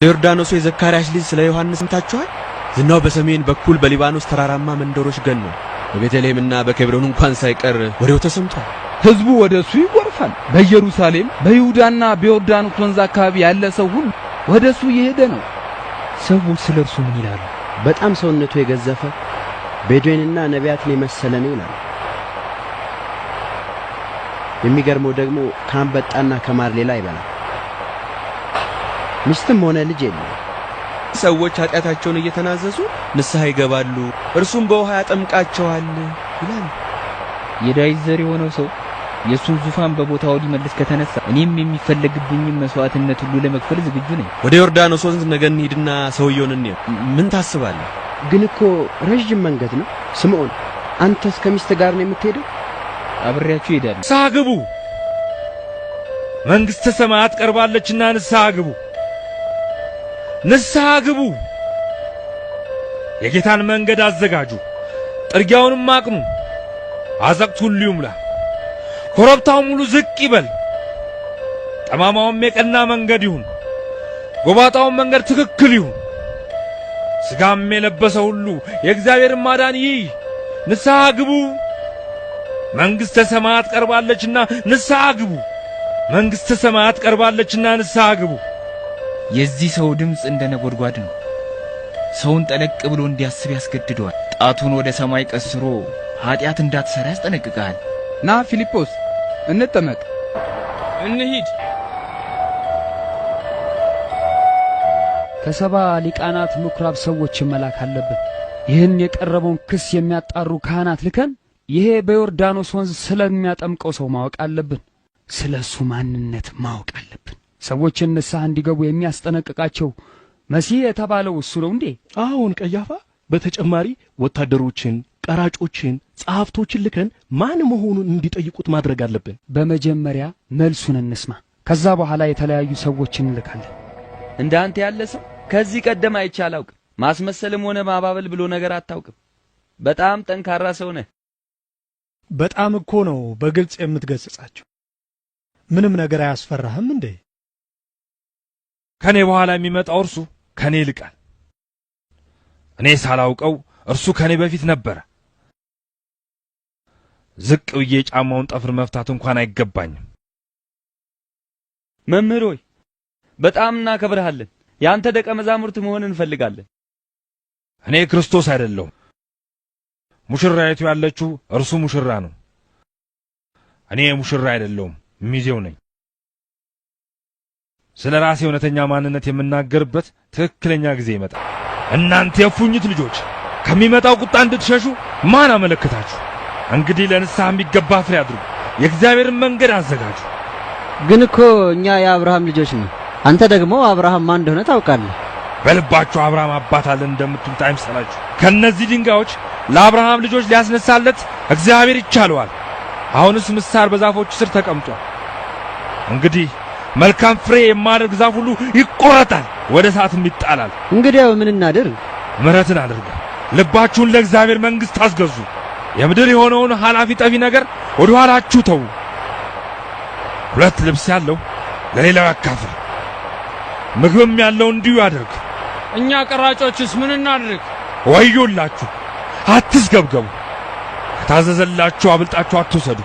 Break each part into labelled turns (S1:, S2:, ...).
S1: ዮርዳኖስ የዘካርያስ ልጅ ስለ ዮሐንስ ሰምታችኋል? ዝናው በሰሜን በኩል በሊባኖስ ተራራማ መንደሮች ገኖ በቤተልሔምና በኬብሮን እንኳን ሳይቀር ወሬው ተሰምቷል።
S2: ህዝቡ ወደሱ ይጎርፋል። በኢየሩሳሌም በይሁዳና በዮርዳኖስ ወንዝ አካባቢ ያለ ሰው ሁሉ ወደሱ እየሄደ ነው።
S3: ሰዎች ስለርሱ ምን ይላሉ?
S4: በጣም ሰውነቱ የገዘፈ ቤዱዌንና ነቢያትን የመሰለ ነው ይላሉ። የሚገርመው ደግሞ ከአንበጣና ከማር ሌላ ይበላል። ሚስትም ሆነ ልጅ የለም።
S1: ሰዎች ኃጢአታቸውን እየተናዘዙ ንስሐ ይገባሉ፣ እርሱም በውሃ ያጠምቃቸዋል ይላል።
S3: የዳዊት ዘር የሆነው ሰው የሱን ዙፋን በቦታው ሊመልስ ከተነሳ እኔም የሚፈልግብኝን መስዋዕትነት ሁሉ ለመክፈል ዝግጁ ነኝ።
S1: ወደ ዮርዳኖስ ወንዝ ነገ እንሂድና ሰውየውን እንየው። ምን ታስባለህ?
S4: ግን እኮ ረጅም መንገድ ነው። ስምዖን አንተስ ከሚስት ጋር ነው የምትሄደው?
S3: አብሬያችሁ እሄዳለሁ።
S5: ንስሐ ግቡ፣ መንግሥተ ሰማያት ቀርባለችና ንስሐ ግቡ፣ ንስሐ ግቡ። የጌታን መንገድ አዘጋጁ፣ ጥርጊያውንም አቅኑ። አዘቅቱ ሁሉ ይሙላ፣ ኮረብታው ሙሉ ዝቅ ይበል። ጠማማውም የቀና መንገድ ይሁን፣ ጎባጣውም መንገድ ትክክል ይሁን። ሥጋም የለበሰ ሁሉ የእግዚአብሔርን ማዳን ይይ። ንስሐ ግቡ፣ መንግሥተ ሰማያት ቀርባለችና ንስሐ ግቡ፣ መንግሥተ ሰማያት ቀርባለችና ንስሐ ግቡ።
S3: የዚህ ሰው ድምፅ እንደ ነጎድጓድ ነው። ሰውን ጠለቅ ብሎ እንዲያስብ ያስገድደዋል። ጣቱን ወደ ሰማይ ቀስሮ ኃጢአት እንዳትሰራ ያስጠነቅቃል።
S2: ና ፊልጶስ እንጠመቅ፣
S3: እንሂድ።
S6: ከሰባ ሊቃናት ምኵራብ ሰዎች መላክ አለብን። ይህን የቀረበውን ክስ የሚያጣሩ ካህናት ልከን ይሄ በዮርዳኖስ ወንዝ ስለሚያጠምቀው ሰው ማወቅ አለብን። ስለሱ ማንነት ማወቅ አለብን። ሰዎችን ንስሐ እንዲገቡ የሚያስጠነቅቃቸው መሲህ የተባለው እሱ ነው እንዴ?
S7: አሁን ቀያፋ በተጨማሪ ወታደሮችን፣ ቀራጮችን፣ ጸሐፍቶችን ልከን ማን መሆኑን እንዲጠይቁት ማድረግ አለብን።
S6: በመጀመሪያ መልሱን እንስማ። ከዛ በኋላ የተለያዩ ሰዎችን እንልካለን።
S8: እንዳንተ ያለ ሰው ከዚህ ቀደም አይቼ አላውቅም። ማስመሰልም ሆነ ማባበል ብሎ ነገር አታውቅም። በጣም ጠንካራ ሰው ነህ።
S9: በጣም እኮ ነው በግልጽ የምትገስጻቸው። ምንም ነገር አያስፈራህም እንዴ?
S5: ከኔ በኋላ የሚመጣው እርሱ ከኔ ይልቃል። እኔ ሳላውቀው እርሱ ከኔ በፊት ነበረ። ዝቅ ብዬ ጫማውን ጠፍር መፍታት እንኳን አይገባኝም።
S8: መምህር ሆይ በጣም እናከብርሃለን። ያንተ ደቀ መዛሙርት መሆን እንፈልጋለን።
S5: እኔ ክርስቶስ አይደለሁም። ሙሽራይቱ ያለችው እርሱ ሙሽራ ነው። እኔ ሙሽራ አይደለሁም፣ ሚዜው ነኝ። ስለ ራሴ እውነተኛ ማንነት የምናገርበት ትክክለኛ ጊዜ ይመጣል። እናንተ የፉኝት ልጆች ከሚመጣው ቁጣ እንድትሸሹ ማን አመለከታችሁ? እንግዲህ ለንስሐ የሚገባ ፍሬ አድርጉ፣ የእግዚአብሔርን መንገድ አዘጋጁ።
S4: ግን እኮ እኛ የአብርሃም ልጆች ነን። አንተ ደግሞ አብርሃም ማን እንደሆነ ታውቃለህ።
S5: በልባችሁ አብርሃም አባት አለን እንደምትሉት አይምሰላችሁ። ከነዚህ ድንጋዮች ለአብርሃም ልጆች ሊያስነሳለት እግዚአብሔር ይቻለዋል። አሁንስ ምሳር በዛፎች ስር ተቀምጧል። እንግዲህ መልካም ፍሬ የማያደርግ ዛፍ ሁሉ ይቆረጣል፣ ወደ እሳትም ይጣላል።
S4: እንግዲያው ምን እናድርግ?
S5: ምሕረትን አድርጉ፣ ልባችሁን ለእግዚአብሔር መንግሥት አስገዙ። የምድር የሆነውን ኃላፊ ጠፊ ነገር ወደ ኋላችሁ ተዉ። ሁለት ልብስ ያለው ለሌላው ያካፍል፣ ምግብም ያለው እንዲሁ ያድርግ።
S10: እኛ ቀራጮችስ ምን እናድርግ?
S5: ወዮላችሁ! አትስገብገቡ፣ ከታዘዘላችሁ አብልጣችሁ አትውሰዱ።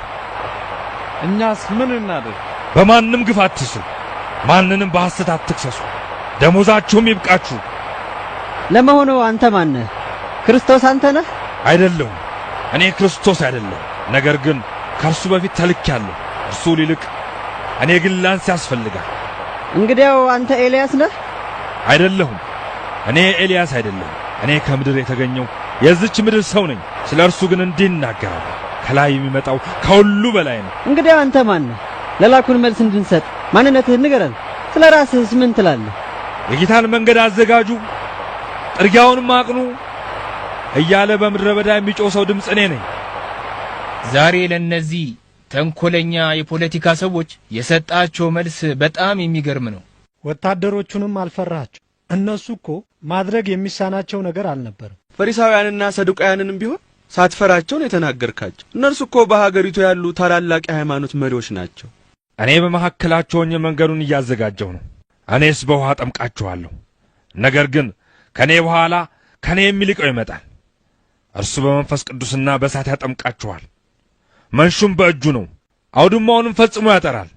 S10: እኛስ ምን እናድርግ?
S5: በማንም ግፍ አትስሩ፣ ማንንም በሐሰት አትክሰሱ፣ ደሞዛችሁም ይብቃችሁ።
S4: ለመሆኑ አንተ ማን ነህ? ክርስቶስ አንተ ነህ?
S5: አይደለሁም፣ እኔ ክርስቶስ አይደለሁም። ነገር ግን ከእርሱ በፊት ተልኬአለሁ። እርሱ ሊልቅ፣ እኔ ግን ላንስ ያስፈልጋል።
S4: እንግዲያው አንተ ኤልያስ ነህ?
S5: አይደለሁም፣ እኔ ኤልያስ አይደለሁም። እኔ ከምድር የተገኘው የዚች ምድር ሰው ነኝ። ስለ እርሱ ግን እንዲህ እናገራለሁ፣ ከላይ የሚመጣው ከሁሉ በላይ ነው።
S4: እንግዲያው አንተ ማን ነህ? ለላኩን መልስ እንድንሰጥ ማንነትህን ንገረን። ስለ ራስህስ ምን ትላለህ?
S5: የጌታን መንገድ አዘጋጁ፣ ጥርጊያውንም አቅኑ እያለ በምድረ በዳ የሚጮህ ሰው ድምፅ እኔ ነኝ።
S3: ዛሬ ለነዚህ ተንኮለኛ የፖለቲካ ሰዎች የሰጣቸው መልስ በጣም የሚገርም ነው።
S9: ወታደሮቹንም አልፈራቸው። እነሱ እኮ ማድረግ የሚሳናቸው ነገር አልነበረም።
S1: ፈሪሳውያንና ሰዱቃውያንንም ቢሆን ሳትፈራቸውን የተናገርካቸው። እነርሱ እኮ በሀገሪቱ ያሉ ታላላቅ የሃይማኖት መሪዎች ናቸው።
S5: እኔ በመካከላቸው ሆኜ መንገዱን እያዘጋጀሁ ነው። እኔስ በውሃ ጠምቃችኋለሁ፣ ነገር ግን ከኔ በኋላ ከኔ የሚልቀው ይመጣል። እርሱ በመንፈስ ቅዱስና በእሳት ያጠምቃችኋል። መንሹም በእጁ ነው። አውድማውንም ፈጽሞ ያጠራል፣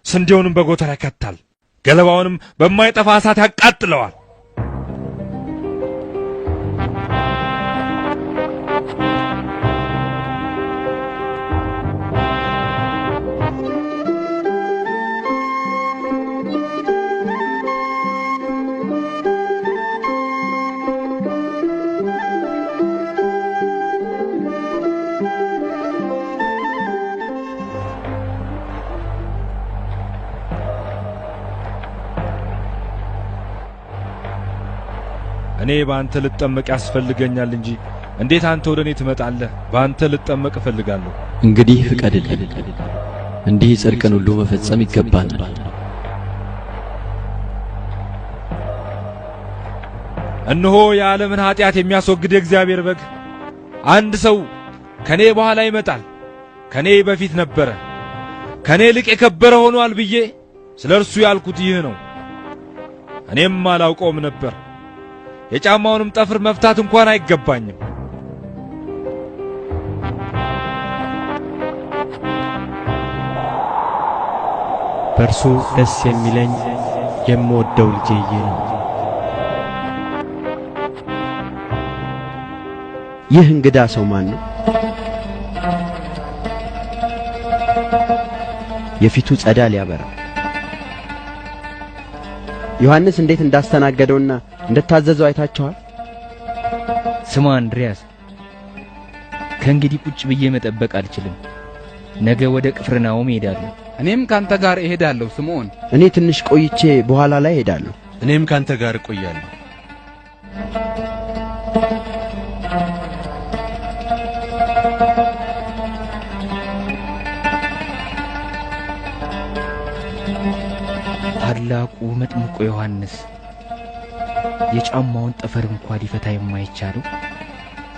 S5: ስንዴውንም በጎተራ ይከታል፣ ገለባውንም በማይጠፋ እሳት ያቃጥለዋል። እኔ ባንተ ልጠመቅ ያስፈልገኛል እንጂ እንዴት አንተ ወደኔ ትመጣለህ? ባንተ ልጠመቅ እፈልጋለሁ።
S11: እንግዲህ ፍቀድልን፣ እንዲህ ጽድቅን ሁሉ መፈጸም ይገባናል።
S5: እነሆ የዓለምን ኃጢአት የሚያስወግድ የእግዚአብሔር በግ። አንድ ሰው ከኔ በኋላ ይመጣል፣ ከኔ በፊት ነበረ፣ ከኔ ይልቅ የከበረ ሆኗል ብዬ ስለ እርሱ ያልኩት ይህ ነው። እኔም አላውቀውም ነበር፣ የጫማውንም ጠፍር መፍታት እንኳን አይገባኝም።
S1: በእርሱ ደስ የሚለኝ የምወደው ልጄ ይህ ነው።
S12: ይህ እንግዳ ሰው ማን ነው? የፊቱ ጸዳል ያበራ። ዮሐንስ እንዴት እንዳስተናገደውና እንደታዘዘው አይታችኋል?
S3: ስማ አንድሪያስ፣ ከእንግዲህ ቁጭ ብዬ መጠበቅ አልችልም። ነገ ወደ ቅፍርናሆም እሄዳለሁ።
S2: እኔም ካንተ ጋር እሄዳለሁ ስምዖን።
S12: እኔ ትንሽ ቆይቼ በኋላ ላይ እሄዳለሁ።
S1: እኔም ካንተ ጋር እቆያለሁ።
S3: ታላቁ መጥምቁ ዮሐንስ የጫማውን ጠፈር እንኳን ሊፈታ የማይቻለው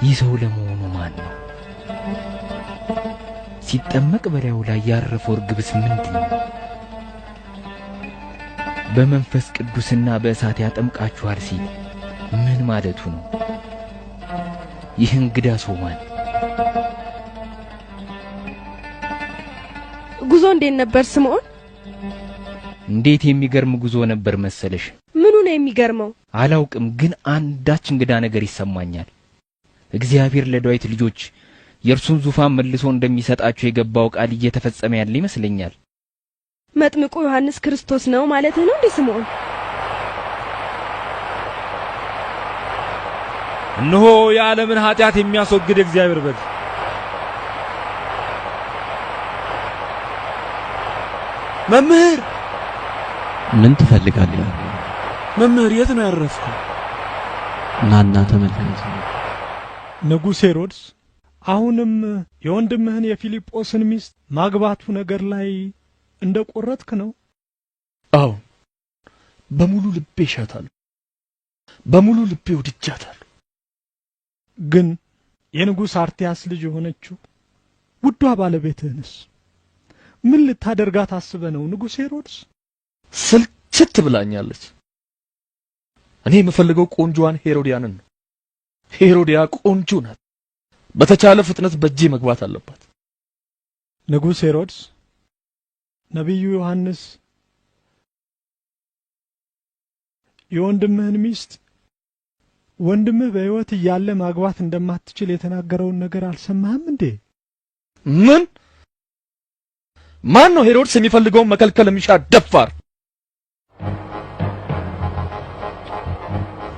S3: ይህ ሰው ለመሆኑ ማን ነው? ሲጠመቅ በላዩ ላይ ያረፈው እርግብስ ምንድን ነው? በመንፈስ ቅዱስና በእሳት ያጠምቃችኋል ሲል ምን ማለቱ ነው? ይህ እንግዳ ሰው ማን?
S13: ጉዞ እንዴት ነበር ስምዖን?
S3: እንዴት የሚገርም ጉዞ ነበር መሰለሽ።
S13: ምኑ ነው የሚገርመው?
S3: አላውቅም፣ ግን አንዳች እንግዳ ነገር ይሰማኛል። እግዚአብሔር ለዳዊት ልጆች የእርሱን ዙፋን መልሶ እንደሚሰጣቸው የገባው ቃል እየተፈጸመ ያለ ይመስለኛል።
S13: መጥምቁ ዮሐንስ ክርስቶስ ነው ማለት ነው እንዴ ስምዖን?
S5: እነሆ የዓለምን ኃጢአት የሚያስወግድ እግዚአብሔር በግ።
S1: መምህር፣
S11: ምን ትፈልጋለህ?
S1: መምህር፣ የት ነው ያረፍከው?
S11: ናና ተመልከት።
S9: ንጉሥ ሄሮድስ አሁንም የወንድምህን የፊልጶስን ሚስት ማግባቱ ነገር ላይ እንደቆረጥክ ነው?
S7: አዎ፣ በሙሉ ልቤ እሻታለሁ፣ በሙሉ ልቤ ወድጃታለሁ።
S9: ግን የንጉሥ አርቲያስ ልጅ የሆነችው ውዷ ባለቤትህንስ ምን ልታደርጋት አስበህ ነው ንጉሥ ሄሮድስ?
S7: ስልችት ብላኛለች። እኔ የምፈልገው ቆንጆዋን ሄሮዲያንን ነው። ሄሮዲያ ቆንጆ ናት። በተቻለ ፍጥነት በእጄ መግባት አለባት።
S9: ንጉሥ ሄሮድስ ነቢዩ ዮሐንስ የወንድምህን ሚስት ወንድምህ በሕይወት እያለ ማግባት እንደማትችል የተናገረውን ነገር አልሰማህም እንዴ?
S7: ምን? ማን ነው ሄሮድስ የሚፈልገውን መከልከል የሚሻ ደፋር?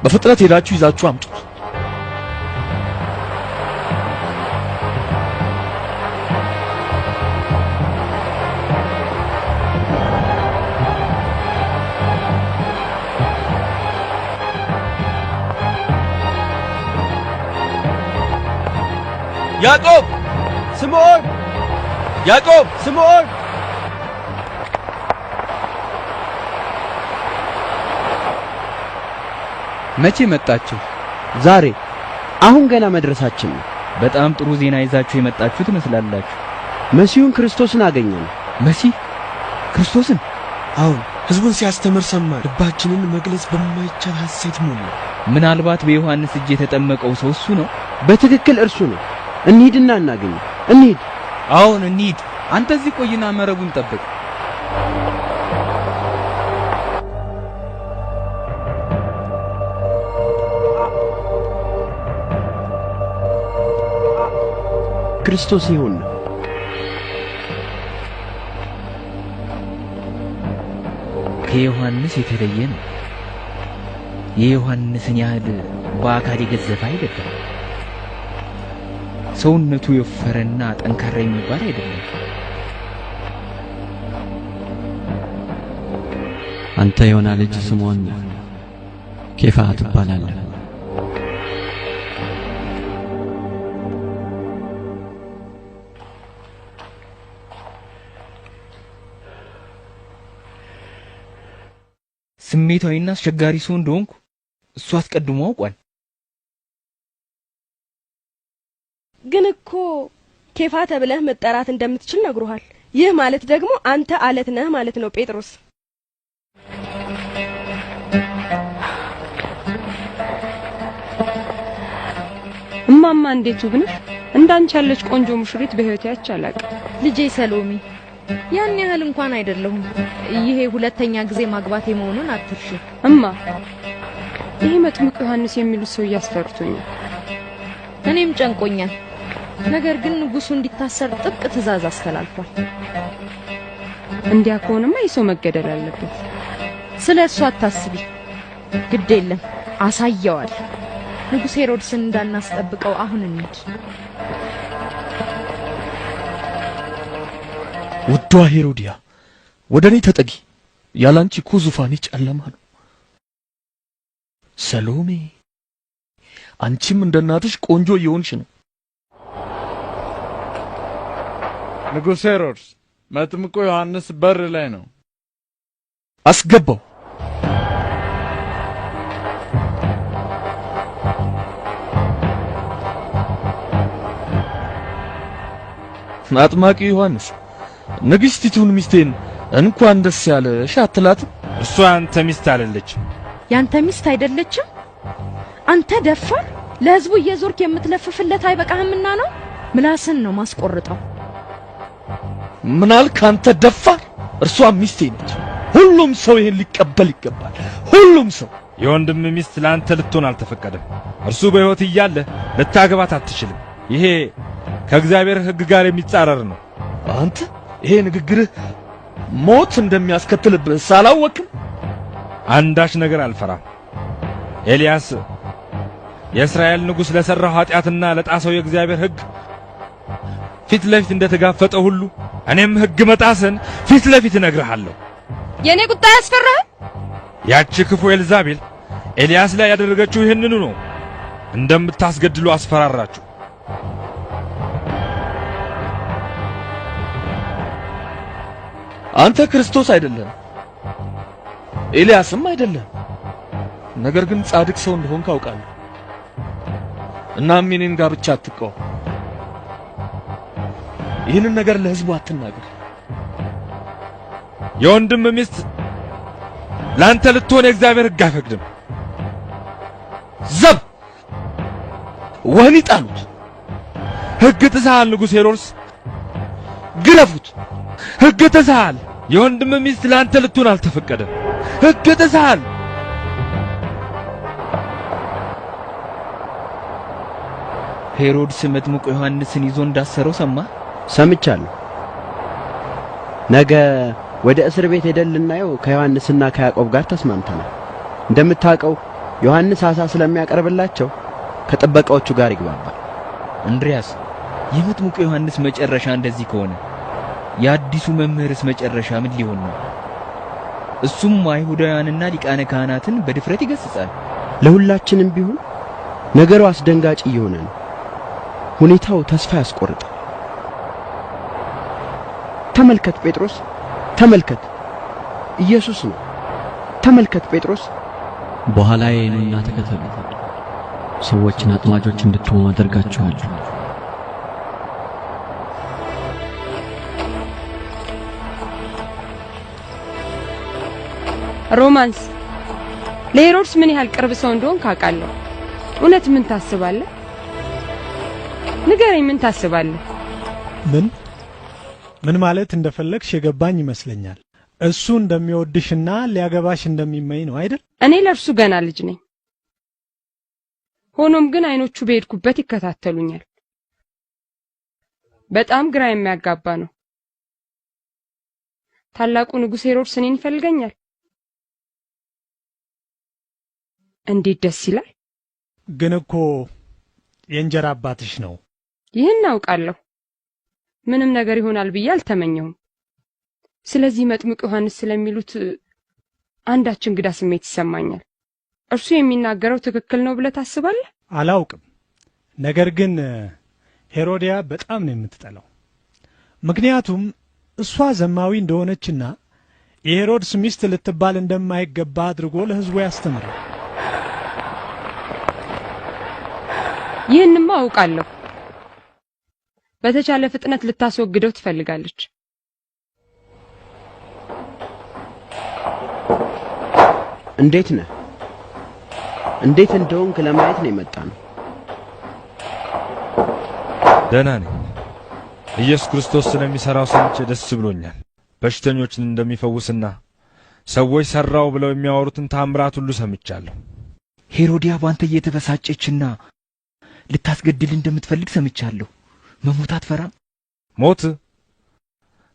S7: በፍጥነት ሄዳችሁ ይዛችሁ አምጡት።
S1: ያዕቆብ፣ ስምዖን፣ ያዕቆብ፣ ስምዖን!
S2: መቼ መጣችሁ?
S12: ዛሬ። አሁን ገና መድረሳችን ነው።
S3: በጣም ጥሩ ዜና ይዛችሁ የመጣችሁ ትመስላላችሁ።
S12: መሲሁን ክርስቶስን አገኘን።
S3: መሲህ ክርስቶስን?
S1: አሁን ሕዝቡን ሲያስተምር ሰማን። ልባችንን መግለጽ በማይቻል ሐሴት ሞላ።
S3: ምናልባት በዮሐንስ እጅ የተጠመቀው ሰው እሱ ነው?
S12: በትክክል እርሱ ነው። እንሂድና እናገኝ። እንሂድ።
S2: አሁን እንሂድ። አንተ እዚህ ቆይና መረቡን ጠብቅ።
S12: ክርስቶስ ይሁን።
S3: ከዮሐንስ የተለየ ነው። የዮሐንስን ያህል በአካል የገዘፈ አይደለም። ሰውነቱ የወፈረና ጠንካራ የሚባል አይደለም።
S11: አንተ የዮና ልጅ ስምዖን ኬፋ ትባላለህ።
S3: ስሜታዊና አስቸጋሪ ሰው እንደሆንኩ እሱ አስቀድሞ አውቋል።
S13: ግን እኮ ኬፋ ተብለህ መጠራት እንደምትችል ነግሮሃል። ይህ ማለት ደግሞ አንተ አለት ነህ ማለት ነው ጴጥሮስ።
S14: እማማ እንዴት ውብ ነሽ! እንዳንቺ ያለች ቆንጆ ሙሽሪት በህይወቴ አይቻላቅ።
S15: ልጄ ሰሎሚ ያን ያህል እንኳን አይደለሁም። ይሄ ሁለተኛ ጊዜ ማግባቴ መሆኑን አትርሺ።
S14: እማ ይሄ መጥምቁ ዮሐንስ የሚሉት ሰው ያስፈርቶኛል።
S15: እኔም ጨንቆኛል። ነገር ግን ንጉሱ እንዲታሰር ጥብቅ ትዕዛዝ አስተላልፏል።
S14: እንዲያ ከሆነማ ይሰው መገደል አለበት።
S15: ስለሱ አታስቢ፣ ግድ የለም አሳየዋል። ንጉሥ ሄሮድስን እንዳናስጠብቀው አሁን እንሂድ።
S7: ውዷ ሄሮዲያ ወደኔ ተጠጊ። ያላንቺ እኮ ዙፋኔ ጨለማ ነው። ሰሎሜ አንቺም እንደናትሽ ቆንጆ እየሆንሽ ነው።
S10: ንጉሥ ሄሮድስ መጥምቁ ዮሐንስ በር ላይ ነው።
S7: አስገባው። አጥማቂ ዮሐንስ ንግሥቲቱን ሚስቴን እንኳን ደስ ያለሽ አትላትም?
S5: እሷ አንተ ሚስት አይደለችም።
S15: ያንተ ሚስት አይደለችም? አንተ ደፋር! ለሕዝቡ እየዞርክ የምትለፍፍለት አይበቃህምና ነው? ምላስን ነው ማስቆርጠው።
S7: ምናልክ አንተ ደፋር? እርሷ ሚስቴ ነች። ሁሉም ሰው ይሄን ሊቀበል ይገባል። ሁሉም ሰው።
S5: የወንድም ሚስት ለአንተ ልትሆን አልተፈቀደም። እርሱ በሕይወት እያለ ልታገባት አትችልም። ይሄ ከእግዚአብሔር ሕግ ጋር የሚጻረር ነው።
S7: አንተ ይሄ ንግግርህ ሞት እንደሚያስከትልብህ ሳላወቅም
S5: አንዳች ነገር አልፈራም። ኤልያስ የእስራኤል ንጉሥ ለሠራው ኃጢአትና ለጣሰው የእግዚአብሔር ሕግ ፊት ለፊት እንደተጋፈጠ ሁሉ እኔም ሕግ መጣስን ፊት ለፊት እነግርሃለሁ።
S13: የኔ ቁጣ ያስፈራህ?
S5: ያቺ ክፉ ኤልዛቤል ኤልያስ ላይ ያደረገችው ይህንኑ ነው። እንደምታስገድሉ አስፈራራችሁ።
S7: አንተ ክርስቶስ አይደለም፣ ኤልያስም አይደለም። ነገር ግን ጻድቅ ሰው እንደሆንክ አውቃለሁ። እናም የኔን ጋብቻ አትቃወም። ይህንን ነገር ለሕዝቡ አትናገር።
S5: የወንድም ሚስት ላንተ ልትሆን የእግዚአብሔር ሕግ አይፈቅድም።
S7: ዘብ ወህኒ ጣሉት።
S5: ሕግ ጥሰሃል ንጉሥ ሄሮድስ፣
S7: ግረፉት።
S5: ሕግ ጥሰሃል። የወንድም ሚስት ላንተ ልትሆን አልተፈቀደም። ሕግ ጥሰሃል።
S3: ሄሮድስ መጥምቁ ዮሐንስን ይዞ እንዳሰረው ሰማ?
S12: ሰምቻለሁ። ነገ ወደ እስር ቤት ሄደን ልናየው ከዮሐንስና ከያዕቆብ ጋር ተስማምተናል። እንደምታውቀው ዮሐንስ አሳ ስለሚያቀርብላቸው ከጥበቃዎቹ ጋር ይግባባል።
S3: እንድሪያስ፣ የመጥምቁ ዮሐንስ መጨረሻ እንደዚህ ከሆነ የአዲሱ መምህርስ መጨረሻ ምን ሊሆን ነው? እሱም አይሁዳውያንና ሊቃነ ካህናትን በድፍረት ይገስጻል።
S12: ለሁላችንም ቢሆን ነገሩ አስደንጋጭ እየሆነ ነው። ሁኔታው ተስፋ ያስቆርጣል። ተመልከት ጴጥሮስ፣ ተመልከት፣ ኢየሱስ ነው። ተመልከት ጴጥሮስ።
S11: በኋላዬ ኑና ተከተሉ። ሰዎችን አጥማጆች እንድትሆኑ አደርጋችኋለሁ።
S14: ሮማንስ ለሄሮድስ ምን ያህል ቅርብ ሰው እንደሆን ካቃለሁ። እውነት ምን ታስባለህ? ንገረኝ፣ ምን ታስባለህ?
S9: ምን ማለት እንደፈለግሽ የገባኝ ይመስለኛል። እሱ እንደሚወድሽና ሊያገባሽ እንደሚመኝ ነው አይደል?
S14: እኔ ለእርሱ ገና ልጅ ነኝ። ሆኖም ግን አይኖቹ በሄድኩበት ይከታተሉኛል። በጣም ግራ የሚያጋባ ነው። ታላቁ ንጉሥ ሄሮድስ እኔን ይፈልገኛል። እንዴት ደስ ይላል!
S9: ግን እኮ የእንጀራ አባትሽ ነው።
S14: ይህን አውቃለሁ። ምንም ነገር ይሆናል ብዬ አልተመኘሁም። ስለዚህ መጥምቅ ዮሐንስ ስለሚሉት አንዳች እንግዳ ስሜት ይሰማኛል። እርሱ የሚናገረው ትክክል ነው ብለህ ታስባለህ?
S9: አላውቅም። ነገር ግን ሄሮዲያ በጣም ነው የምትጠላው። ምክንያቱም እሷ ዘማዊ እንደሆነችና የሄሮድስ ሚስት ልትባል እንደማይገባ አድርጎ ለሕዝቡ ያስተምራል።
S14: ይህንማ አውቃለሁ። በተቻለ ፍጥነት ልታስወግደው ትፈልጋለች።
S12: እንዴት ነህ? እንዴት እንደሆንክ ለማየት ነው የመጣነው።
S5: ደህና ነኝ። ኢየሱስ ክርስቶስ ስለሚሰራው ሰምቼ ደስ ብሎኛል። በሽተኞችን እንደሚፈውስና ሰዎች ሰራው ብለው የሚያወሩትን ታምራት ሁሉ ሰምቻለሁ።
S3: ሄሮዲያ ባንተ እየተበሳጨችና ልታስገድል እንደምትፈልግ ሰምቻለሁ። መሞት አትፈራም?
S5: ሞት?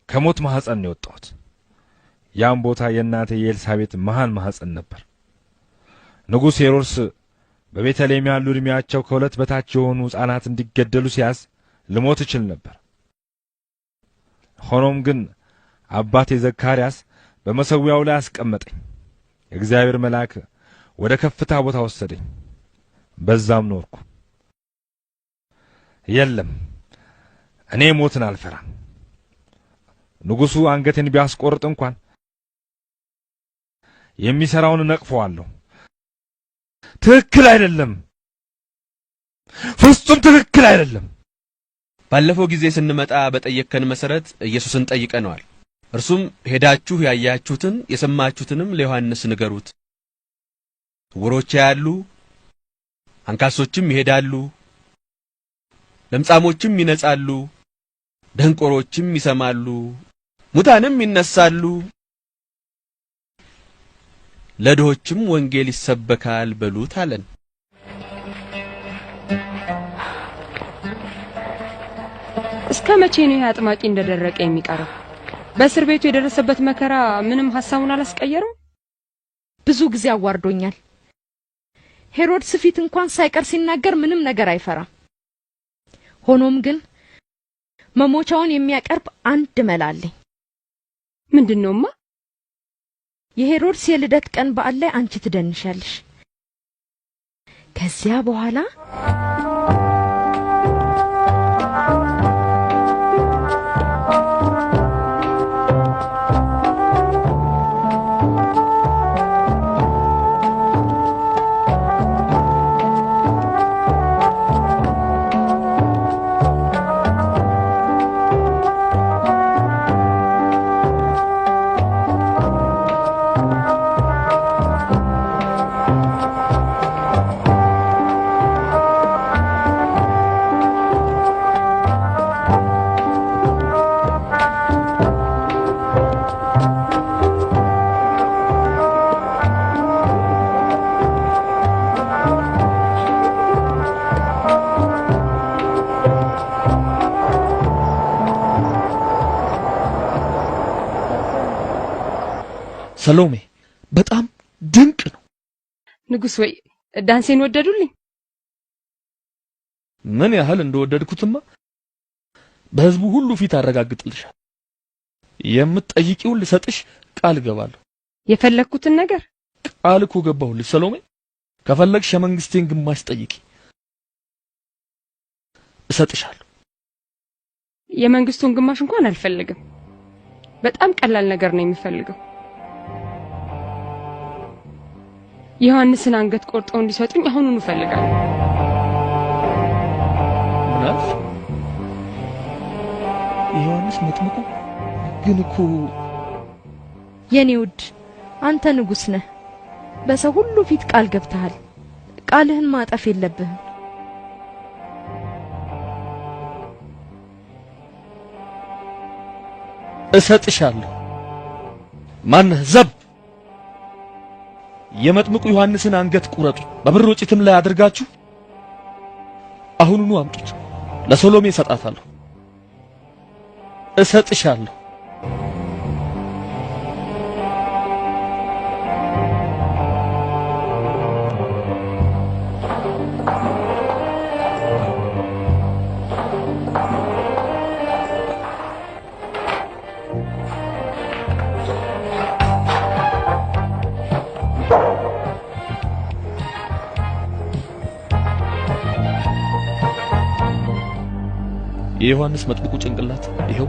S5: ከሞት ማህፀን ነው የወጣሁት። ያም ቦታ የእናቴ የኤልሳቤጥ መሃን ማህፀን ነበር። ንጉሥ ሄሮድስ በቤተልሔም ያሉ ዕድሜያቸው ከሁለት በታች የሆኑ ሕፃናት እንዲገደሉ ሲያዝ ልሞት እችል ነበር። ሆኖም ግን አባቴ ዘካርያስ በመሠዊያው ላይ አስቀመጠኝ። የእግዚአብሔር መልአክ ወደ ከፍታ ቦታ ወሰደኝ። በዛም ኖርኩ። የለም፣ እኔ ሞትን አልፈራም። ንጉሡ አንገቴን ቢያስቆርጥ እንኳን የሚሰራውን ነቅፈዋለሁ። ትክክል አይደለም፣ ፍጹም ትክክል አይደለም።
S1: ባለፈው ጊዜ ስንመጣ በጠየከን መሰረት ኢየሱስን ጠይቀነዋል። እርሱም ሄዳችሁ ያያችሁትን የሰማችሁትንም ለዮሐንስ ንገሩት፣ ዕውሮች ያያሉ፣ አንካሶችም ይሄዳሉ፣ ለምጻሞችም ይነጻሉ፣ ደንቆሮችም ይሰማሉ፣ ሙታንም ይነሳሉ፣ ለድሆችም ወንጌል ይሰበካል በሉት አለን።
S14: እስከ መቼ ነው ይህ አጥማቂ እንደደረቀ የሚቀረው? በእስር ቤቱ የደረሰበት መከራ ምንም ሐሳቡን አላስቀየረው?
S15: ብዙ ጊዜ አዋርዶኛል። ሄሮድስ ፊት እንኳን ሳይቀር ሲናገር ምንም ነገር አይፈራም። ሆኖም ግን መሞቻውን የሚያቀርብ አንድ መላ አለኝ።
S14: ምንድነውማ?
S15: የሄሮድስ የልደት ቀን በዓል ላይ አንቺ ትደንሻለሽ። ከዚያ በኋላ
S7: ሰሎሜ በጣም ድንቅ ነው።
S14: ንጉሥ ወይ ዳንሴን ወደዱልኝ?
S7: ምን ያህል እንደወደድኩትማ በሕዝቡ ሁሉ ፊት አረጋግጥልሻል። የምትጠይቂውን ልሰጥሽ ቃል ገባለሁ።
S14: የፈለኩትን ነገር
S7: ቃል እኮ ገባሁልሽ ሰሎሜ። ከፈለግሽ የመንግስቴን ግማሽ ጠይቂ፣ እሰጥሻለሁ።
S14: የመንግስቱን ግማሽ እንኳን አልፈልግም። በጣም ቀላል ነገር ነው የሚፈልገው። ዮሐንስን አንገት ቆርጠው እንዲሰጡኝ አሁኑኑ እፈልጋለሁ።
S7: ምናልሽ? ዮሐንስ መጥምቁ ግን እኮ
S15: የኔ ውድ አንተ ንጉስ ነህ። በሰው ሁሉ ፊት ቃል ገብተሃል። ቃልህን ማጠፍ የለብህም።
S7: እሰጥሻለሁ። ማነህ ዘብ? የመጥምቁ ዮሐንስን አንገት ቁረጡ፣ በብር ወጭትም ላይ አድርጋችሁ አሁኑኑ አምጡት። ለሰሎሜ እሰጣታለሁ። እሰጥሻለሁ። የዮሐንስ መጥምቁ ጭንቅላት ይሄው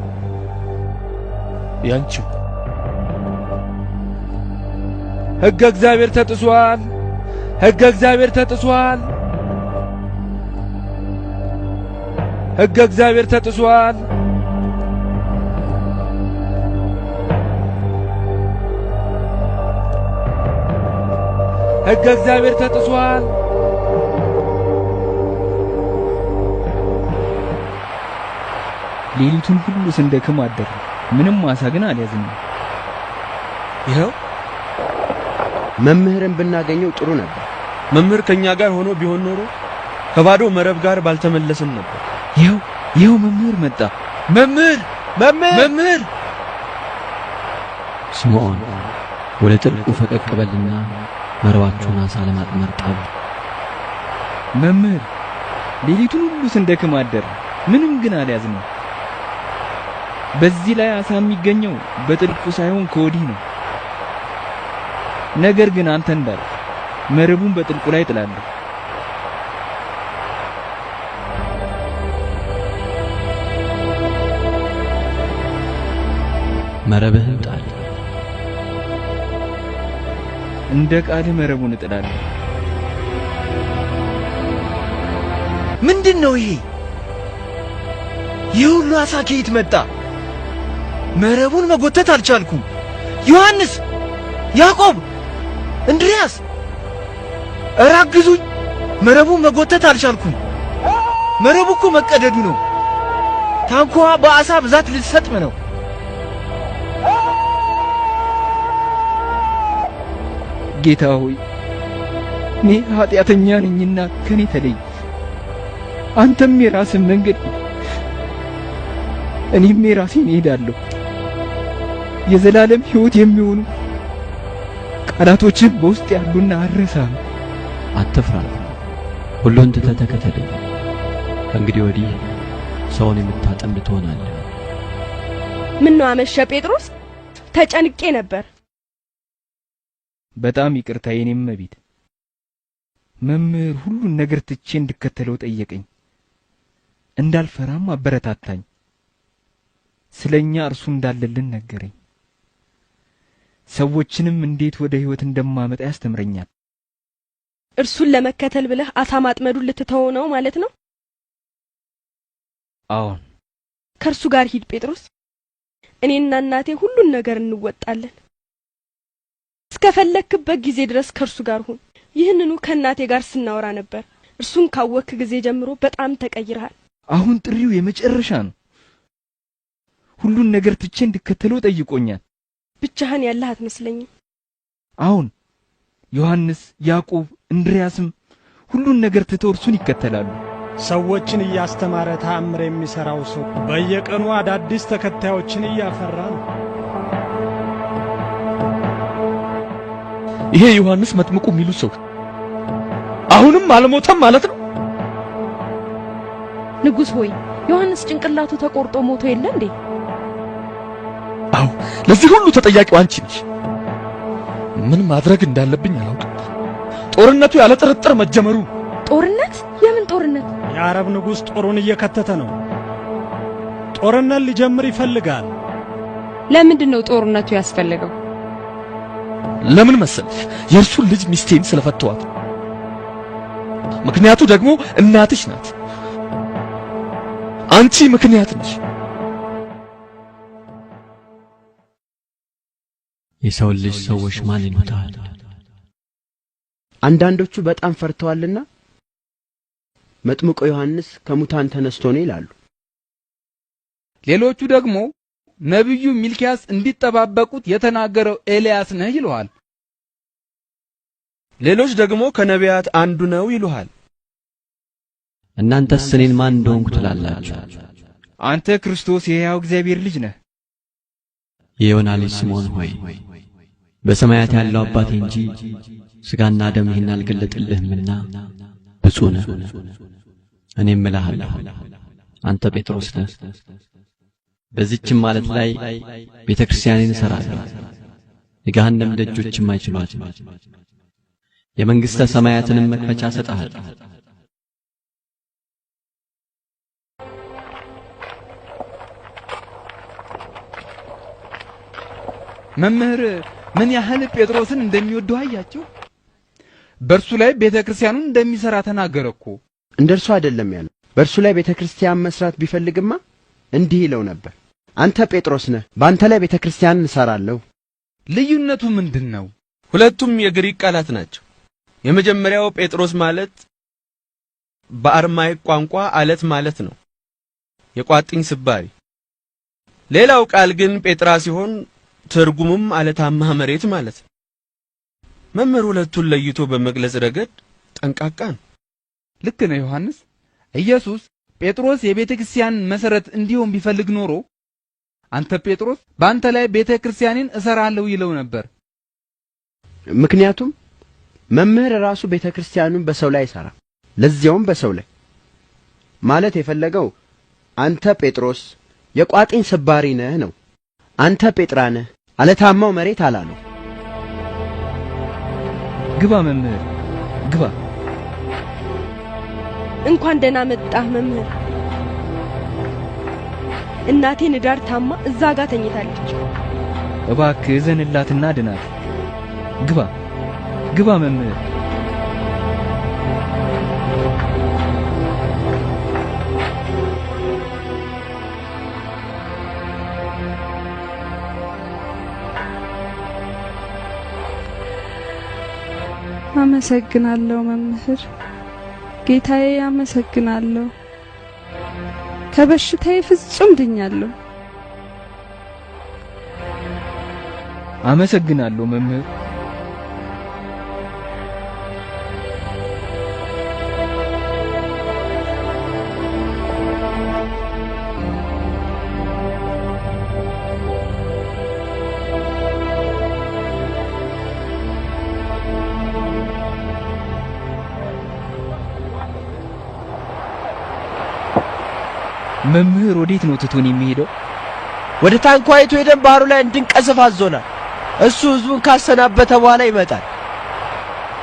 S7: ያንቺው።
S2: ሕገ እግዚአብሔር ተጥሷል! ሕገ እግዚአብሔር ተጥሷል! ሕገ እግዚአብሔር ተጥሷል! ሕገ እግዚአብሔር ተጥሷል!
S3: ሌሊቱን ሁሉ ስንደክም አደረ። ምንም ማሳ ግን አልያዝንም።
S1: ይኸው
S12: መምህርን ብናገኘው ጥሩ ነበር።
S1: መምህር ከኛ ጋር ሆኖ ቢሆን ኖሮ ከባዶ መረብ ጋር ባልተመለስን ነበር።
S3: ይኸው መምህር መጣ። መምህር!
S11: ስምዖን ወደ ጥልቁ ፈቀቅ በልና መረባችሁን አሳ ለማጥመር ጣሉ።
S3: መምህር፣ ሌሊቱን ሁሉ ስንደክም አደረ። ምንም ግን አልያዝንም። በዚህ ላይ አሳ የሚገኘው በጥልቁ ሳይሆን ከወዲህ ነው። ነገር ግን አንተ እንዳል መረቡን በጥልቁ ላይ ጥላለህ።
S11: መረብህን ጣል።
S3: እንደ ቃል መረቡን እጥላለሁ።
S16: ምንድነው ይሄ? የሁሉ አሳ ከየት መጣ? መረቡን መጎተት አልቻልኩም። ዮሐንስ፣ ያዕቆብ፣ እንድሪያስ፣ ኧረ አግዙኝ! መረቡን መጎተት አልቻልኩም። መረቡ እኮ መቀደዱ ነው። ታንኳ በአሳ ብዛት ልትሰጥም ነው።
S3: ጌታ ሆይ፣ እኔ ኃጢአተኛ ነኝና ከኔ ተለይ። አንተም የራስን መንገድ፣ እኔም የራሴን እሄዳለሁ። የዘላለም ሕይወት የሚሆኑ ቃላቶችን በውስጥ ያሉና አረሳም።
S11: አትፍራ፣ ሁሉን ትተህ ተከተለኝ። ከእንግዲህ ወዲህ ሰውን የምታጠምድ ትሆናለህ።
S13: ምን ነው አመሸ ጴጥሮስ? ተጨንቄ ነበር።
S3: በጣም ይቅርታ የኔም እመቤት። መምህር ሁሉን ነገር ትቼ እንድከተለው ጠየቀኝ። እንዳልፈራም አበረታታኝ። ስለኛ እርሱ እንዳለልን ነገረኝ። ሰዎችንም እንዴት ወደ ሕይወት እንደማመጣ ያስተምረኛል።
S13: እርሱን ለመከተል ብለህ አሳ ማጥመዱን ልትተወው ነው ማለት ነው?
S3: አዎን።
S13: ከእርሱ ጋር ሂድ ጴጥሮስ። እኔና እናቴ ሁሉን ነገር እንወጣለን። እስከፈለክበት ጊዜ ድረስ ከእርሱ ጋር ሁን። ይህንኑ ከእናቴ ጋር ስናወራ ነበር። እርሱን ካወክ ጊዜ ጀምሮ በጣም ተቀይረሃል።
S3: አሁን ጥሪው የመጨረሻ ነው። ሁሉን ነገር ትቼ እንድከተለው ጠይቆኛል።
S13: ብቻህን ያለህ አትመስለኝም።
S3: አሁን ዮሐንስ፣ ያዕቆብ፣ እንድሪያስም ሁሉን ነገር ትተው እርሱን ይከተላሉ።
S9: ሰዎችን እያስተማረ ተአምር የሚሰራው ሰው በየቀኑ አዳዲስ ተከታዮችን እያፈራ ነው።
S7: ይሄ ዮሐንስ መጥምቁ የሚሉት ሰው አሁንም አልሞተም ማለት ነው?
S15: ንጉሥ ሆይ፣ ዮሐንስ ጭንቅላቱ ተቆርጦ ሞቶ የለ እንዴ?
S7: አዎ፣ ለዚህ ሁሉ ተጠያቂው አንቺ ነሽ። ምን ማድረግ እንዳለብኝ አላውቅም። ጦርነቱ ያለ ጥርጥር መጀመሩ።
S15: ጦርነት? የምን ጦርነት?
S9: የአረብ ንጉሥ ጦሩን እየከተተ ነው። ጦርነት ሊጀምር ይፈልጋል።
S14: ለምንድን ነው ጦርነቱ ያስፈልገው?
S7: ለምን መሰለሽ? የእርሱን ልጅ ሚስቴን ስለፈተዋት። ምክንያቱ ደግሞ እናትሽ ናት። አንቺ ምክንያት ነሽ።
S11: የሰው ልጅ ሰዎች ማን ይሉታል?
S12: አንዳንዶቹ በጣም ፈርተዋልና መጥምቁ ዮሐንስ ከሙታን ተነስቶ ነው ይላሉ።
S2: ሌሎቹ ደግሞ ነብዩ ሚልኪያስ እንዲጠባበቁት የተናገረው ኤልያስ ነህ ይሉሃል።
S1: ሌሎች ደግሞ ከነቢያት አንዱ ነው ይሉሃል።
S11: እናንተስ እኔን ማን እንደሆንኩ ትላላችሁ?
S3: አንተ ክርስቶስ የሕያው እግዚአብሔር ልጅ ነህ።
S11: የዮና ልጅ ስምዖን ሆይ በሰማያት ያለው አባቴ እንጂ ሥጋና ደም ይህን አልገለጠልህምና ብፁዕ ነህ። እኔም እልሃለሁ አንተ ጴጥሮስ ነህ። በዚህችም ማለት ላይ ቤተክርስቲያንን እሠራለሁ፣ የገሃነም ደጆችም አይችሏትም። የመንግሥተ ሰማያትንም መክፈቻ እሰጥሃለሁ።
S2: መምህር ምን ያህል ጴጥሮስን እንደሚወደው አያችሁ? በእርሱ ላይ ቤተክርስቲያኑን እንደሚሠራ ተናገረኮ።
S12: እንደርሱ አይደለም ያለው። በእርሱ ላይ ቤተክርስቲያን መስራት ቢፈልግማ እንዲህ ይለው ነበር፣ አንተ ጴጥሮስ ነህ፣ በአንተ ላይ ቤተክርስቲያንን እሠራለሁ።
S2: ልዩነቱ ምንድነው?
S1: ሁለቱም የግሪክ ቃላት ናቸው። የመጀመሪያው ጴጥሮስ ማለት በአርማይክ ቋንቋ አለት ማለት ነው፣ የቋጥኝ ስባሪ። ሌላው ቃል ግን ጴጥራ ሲሆን ትርጉሙም አለታማ መሬት ማለት ነው። መምህር ሁለቱን ለይቶ በመግለጽ ረገድ ጠንቃቃ ነው።
S2: ልክ ነው ዮሐንስ። ኢየሱስ ጴጥሮስ የቤተክርስቲያን መሰረት እንዲሆን ቢፈልግ ኖሮ አንተ ጴጥሮስ በአንተ ላይ ቤተክርስቲያንን እሠራለሁ ይለው ነበር።
S12: ምክንያቱም መምህር ራሱ ቤተክርስቲያኑን በሰው ላይ ይሠራ፣ ለዚያውም በሰው ላይ ማለት የፈለገው አንተ ጴጥሮስ የቋጥኝ ስባሪ ነህ ነው። አንተ ጴጥራ ነህ አለታማው መሬት አላለው።
S3: ግባ መምህር ግባ።
S13: እንኳን ደህና መጣህ መምህር። እናቴ ንዳር ታማ እዛ ጋር ተኝታለች።
S3: እባክህ እዘንላትና ድናት። ግባ ግባ መምህር።
S17: አመሰግናለሁ መምህር። ጌታዬ አመሰግናለሁ። ከበሽታዬ ፍጹም ድኛለሁ።
S3: አመሰግናለሁ መምህር። መምህር ወዴት ነው ትቶን የሚሄደው?
S16: ወደ ታንኳይቱ ሄደን ባህሩ ላይ እንድንቀዝፍ አዞናል። እሱ ህዝቡን ካሰናበተ በኋላ ይመጣል።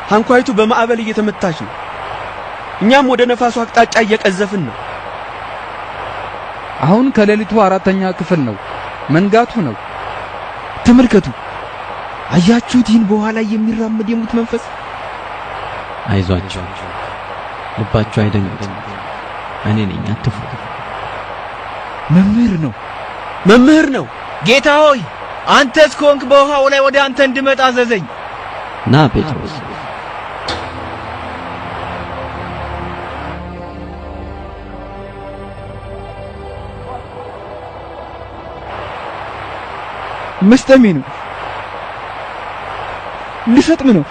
S1: ታንኳይቱ በማዕበል እየተመታች ነው። እኛም ወደ ነፋሱ አቅጣጫ እየቀዘፍን ነው።
S2: አሁን ከሌሊቱ 4ኛ ክፍል ነው፣ መንጋቱ ነው።
S3: ተመልከቱ፣ አያችሁት? ይህን በኋላ የሚራመድ የሙት መንፈስ።
S11: አይዟችሁ፣ ልባችሁ አይደንግጥ፣ እኔ ነኝ፣ አትፍሩ።
S3: መምህር ነው፣
S16: መምህር ነው። ጌታ ሆይ አንተስ ከሆንክ በውሃው ላይ ወደ አንተ እንድመጣ አዘዘኝ።
S11: ና ጴጥሮስ።
S3: መስጠሜ ነው፣ ልሰጥም ነው።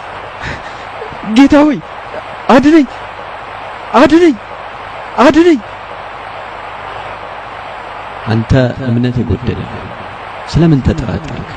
S3: ጌታ ሆይ አድነኝ፣ አድነኝ፣ አድነኝ።
S11: አንተ እምነት የጎደለ ስለምን ተጠራጠርክ?